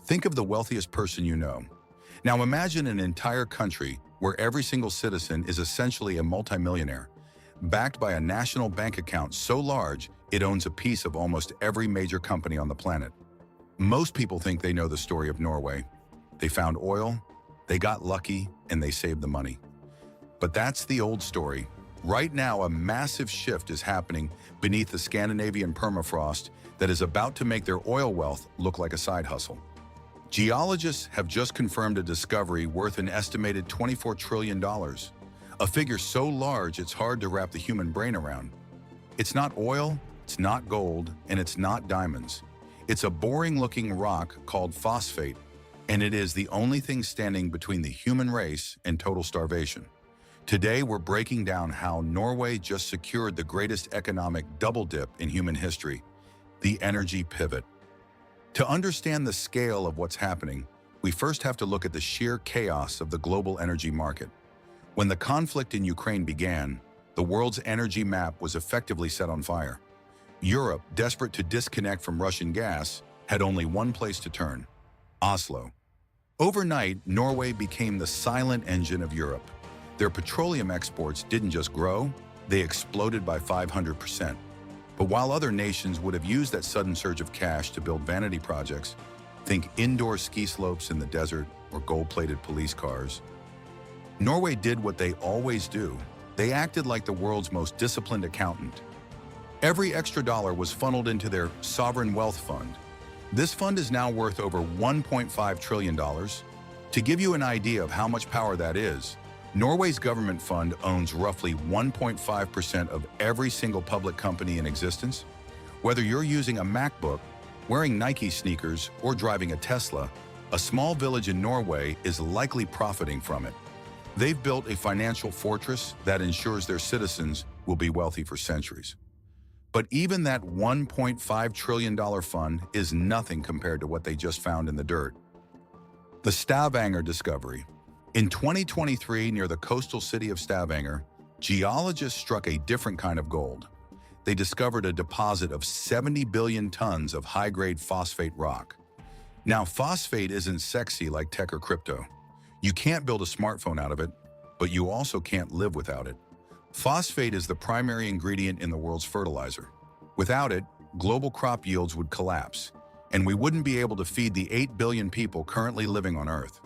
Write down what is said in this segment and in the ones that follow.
Think of the wealthiest person you know. Now imagine an entire country where every single citizen is essentially a multimillionaire, backed by a national bank account so large it owns a piece of almost every major company on the planet. Most people think they know the story of Norway. They found oil, they got lucky, and they saved the money. But that's the old story. Right now, a massive shift is happening beneath the Scandinavian permafrost that is about to make their oil wealth look like a side hustle. Geologists have just confirmed a discovery worth an estimated $24 trillion, a figure so large it's hard to wrap the human brain around. It's not oil, it's not gold, and it's not diamonds. It's a boring-looking rock called phosphate, and it is the only thing standing between the human race and total starvation. Today, we're breaking down how Norway just secured the greatest economic double dip in human history, the energy pivot. To understand the scale of what's happening, we first have to look at the sheer chaos of the global energy market. When the conflict in Ukraine began, the world's energy map was effectively set on fire. Europe, desperate to disconnect from Russian gas, had only one place to turn: Oslo. Overnight, Norway became the silent engine of Europe. Their petroleum exports didn't just grow, they exploded by 500%. But while other nations would have used that sudden surge of cash to build vanity projects, think indoor ski slopes in the desert or gold-plated police cars, Norway did what they always do. They acted like the world's most disciplined accountant. Every extra dollar was funneled into their sovereign wealth fund. This fund is now worth over $1.5 trillion. To give you an idea of how much power that is, Norway's government fund owns roughly 1.5% of every single public company in existence. Whether you're using a MacBook, wearing Nike sneakers, or driving a Tesla, a small village in Norway is likely profiting from it. They've built a financial fortress that ensures their citizens will be wealthy for centuries. But even that $1.5 trillion fund is nothing compared to what they just found in the dirt. The Stavanger Discovery. In 2023, near the coastal city of Stavanger, geologists struck a different kind of gold. They discovered a deposit of 70 billion tons of high-grade phosphate rock. Now, phosphate isn't sexy like tech or crypto. You can't build a smartphone out of it, but you also can't live without it. Phosphate is the primary ingredient in the world's fertilizer. Without it, global crop yields would collapse, and we wouldn't be able to feed the 8 billion people currently living on Earth.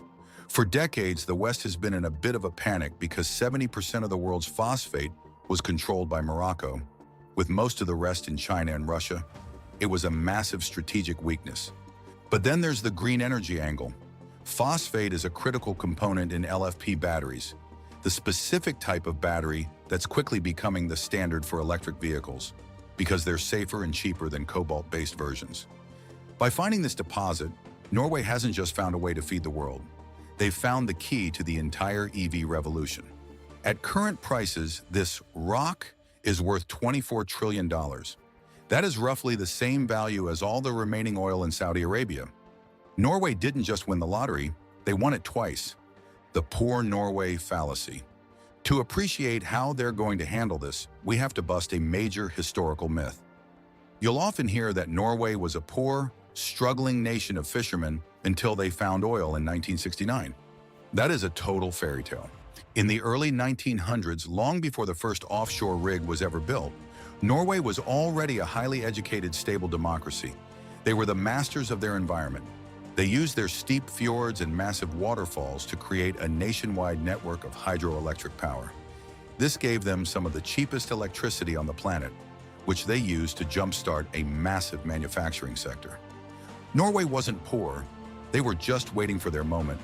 For decades, the West has been in a bit of a panic because 70% of the world's phosphate was controlled by Morocco, with most of the rest in China and Russia. It was a massive strategic weakness. But then there's the green energy angle. Phosphate is a critical component in LFP batteries, the specific type of battery that's quickly becoming the standard for electric vehicles, because they're safer and cheaper than cobalt-based versions. By finding this deposit, Norway hasn't just found a way to feed the world. They've found the key to the entire EV revolution. At current prices, this rock is worth $24 trillion. That is roughly the same value as all the remaining oil in Saudi Arabia. Norway didn't just win the lottery, they won it twice. The poor Norway fallacy. To appreciate how they're going to handle this, we have to bust a major historical myth. You'll often hear that Norway was a poor, struggling nation of fishermen until they found oil in 1969. That is a total fairy tale. In the early 1900s, long before the first offshore rig was ever built, Norway was already a highly educated, stable democracy. They were the masters of their environment. They used their steep fjords and massive waterfalls to create a nationwide network of hydroelectric power. This gave them some of the cheapest electricity on the planet, which they used to jumpstart a massive manufacturing sector. Norway wasn't poor, they were just waiting for their moment.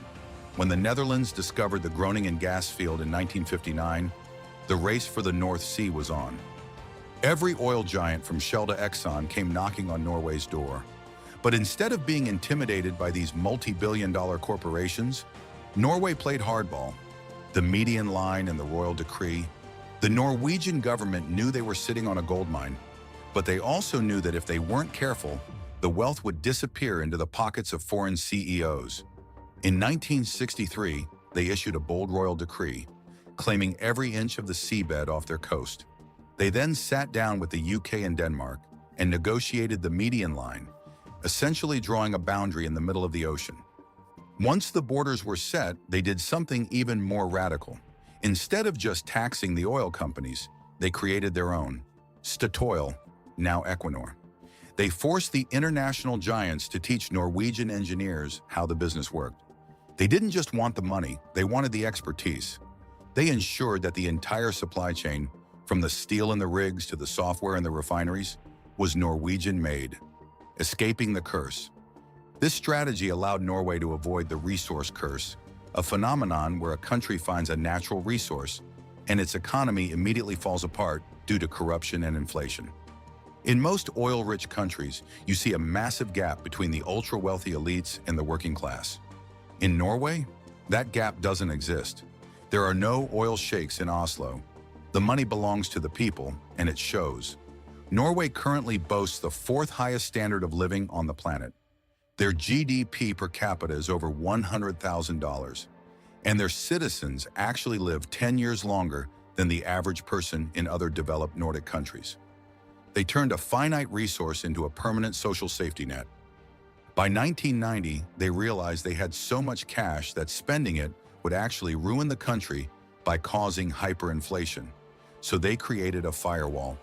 When the Netherlands discovered the Groningen gas field in 1959, the race for the North Sea was on. Every oil giant from Shell to Exxon came knocking on Norway's door. But instead of being intimidated by these multi-billion-dollar corporations, Norway played hardball. The median line and the royal decree. The Norwegian government knew they were sitting on a gold mine, but they also knew that if they weren't careful, the wealth would disappear into the pockets of foreign CEOs. In 1963, they issued a bold royal decree, claiming every inch of the seabed off their coast. They then sat down with the UK and Denmark and negotiated the median line, essentially drawing a boundary in the middle of the ocean. Once the borders were set, they did something even more radical. Instead of just taxing the oil companies, they created their own, Statoil, now Equinor. They forced the international giants to teach Norwegian engineers how the business worked. They didn't just want the money, they wanted the expertise. They ensured that the entire supply chain, from the steel in the rigs to the software in the refineries, was Norwegian-made, escaping the curse. This strategy allowed Norway to avoid the resource curse, a phenomenon where a country finds a natural resource and its economy immediately falls apart due to corruption and inflation. In most oil-rich countries, you see a massive gap between the ultra-wealthy elites and the working class. In Norway, that gap doesn't exist. There are no oil sheikhs in Oslo. The money belongs to the people, and it shows. Norway currently boasts the fourth highest standard of living on the planet. Their GDP per capita is over $100,000, and their citizens actually live 10 years longer than the average person in other developed Nordic countries. They turned a finite resource into a permanent social safety net. By 1990, they realized they had so much cash that spending it would actually ruin the country by causing hyperinflation. So they created a firewall.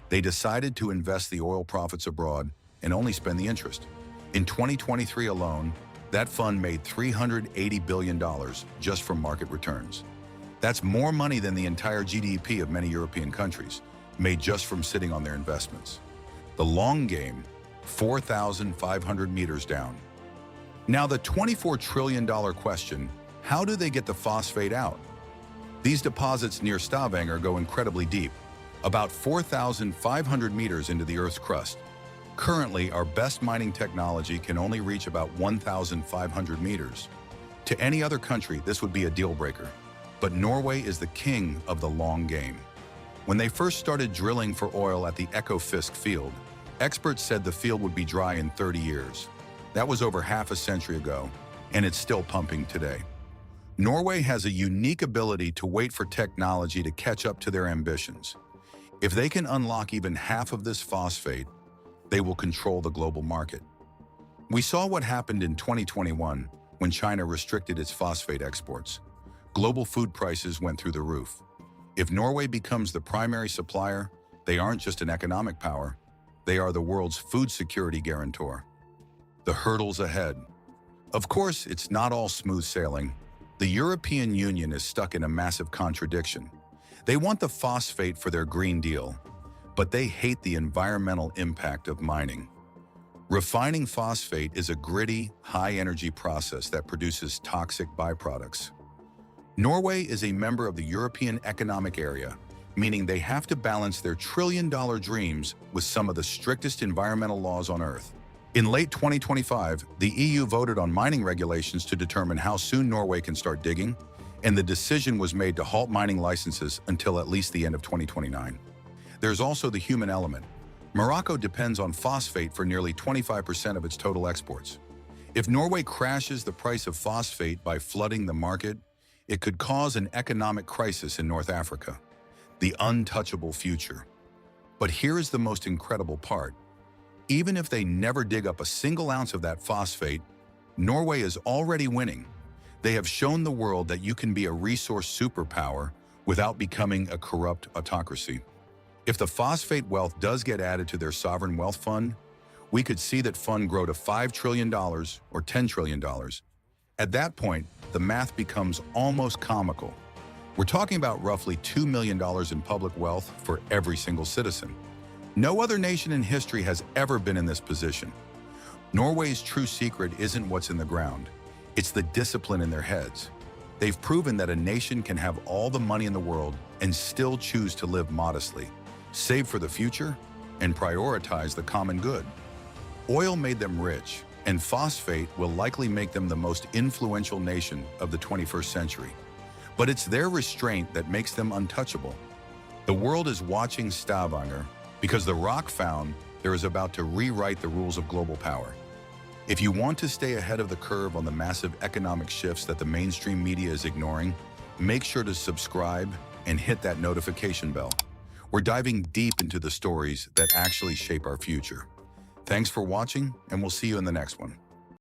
They decided to invest the oil profits abroad and only spend the interest. In 2023 alone, that fund made $380 billion just from market returns. That's more money than the entire GDP of many European countries, made just from sitting on their investments. The long game, 4,500 meters down. Now the $24 trillion question, how do they get the phosphate out? These deposits near Stavanger go incredibly deep, about 4,500 meters into the Earth's crust. Currently, our best mining technology can only reach about 1,500 meters. To any other country, this would be a deal breaker. But Norway is the king of the long game. When they first started drilling for oil at the Ekofisk field, experts said the field would be dry in 30 years. That was over half a century ago, and it's still pumping today. Norway has a unique ability to wait for technology to catch up to their ambitions. If they can unlock even half of this phosphate, they will control the global market. We saw what happened in 2021 when China restricted its phosphate exports. Global food prices went through the roof. If Norway becomes the primary supplier, they aren't just an economic power, they are the world's food security guarantor. The hurdles ahead. Of course, it's not all smooth sailing. The European Union is stuck in a massive contradiction. They want the phosphate for their Green Deal, but they hate the environmental impact of mining. Refining phosphate is a gritty, high-energy process that produces toxic byproducts. Norway is a member of the European Economic Area, meaning they have to balance their trillion-dollar dreams with some of the strictest environmental laws on Earth. In late 2025, the EU voted on mining regulations to determine how soon Norway can start digging, and the decision was made to halt mining licenses until at least the end of 2029. There's also the human element. Morocco depends on phosphate for nearly 25% of its total exports. If Norway crashes the price of phosphate by flooding the market, it could cause an economic crisis in North Africa, the untouchable future. But here is the most incredible part. Even if they never dig up a single ounce of that phosphate, Norway is already winning. They have shown the world that you can be a resource superpower without becoming a corrupt autocracy. If the phosphate wealth does get added to their sovereign wealth fund, we could see that fund grow to $5 trillion or $10 trillion. At that point, the math becomes almost comical. We're talking about roughly $2 million in public wealth for every single citizen. No other nation in history has ever been in this position. Norway's true secret isn't what's in the ground. It's the discipline in their heads. They've proven that a nation can have all the money in the world and still choose to live modestly, save for the future, and prioritize the common good. Oil made them rich, and phosphate will likely make them the most influential nation of the 21st century. But it's their restraint that makes them untouchable. The world is watching Stavanger because the rock found there is about to rewrite the rules of global power. If you want to stay ahead of the curve on the massive economic shifts that the mainstream media is ignoring, make sure to subscribe and hit that notification bell. We're diving deep into the stories that actually shape our future. Thanks for watching, and we'll see you in the next one.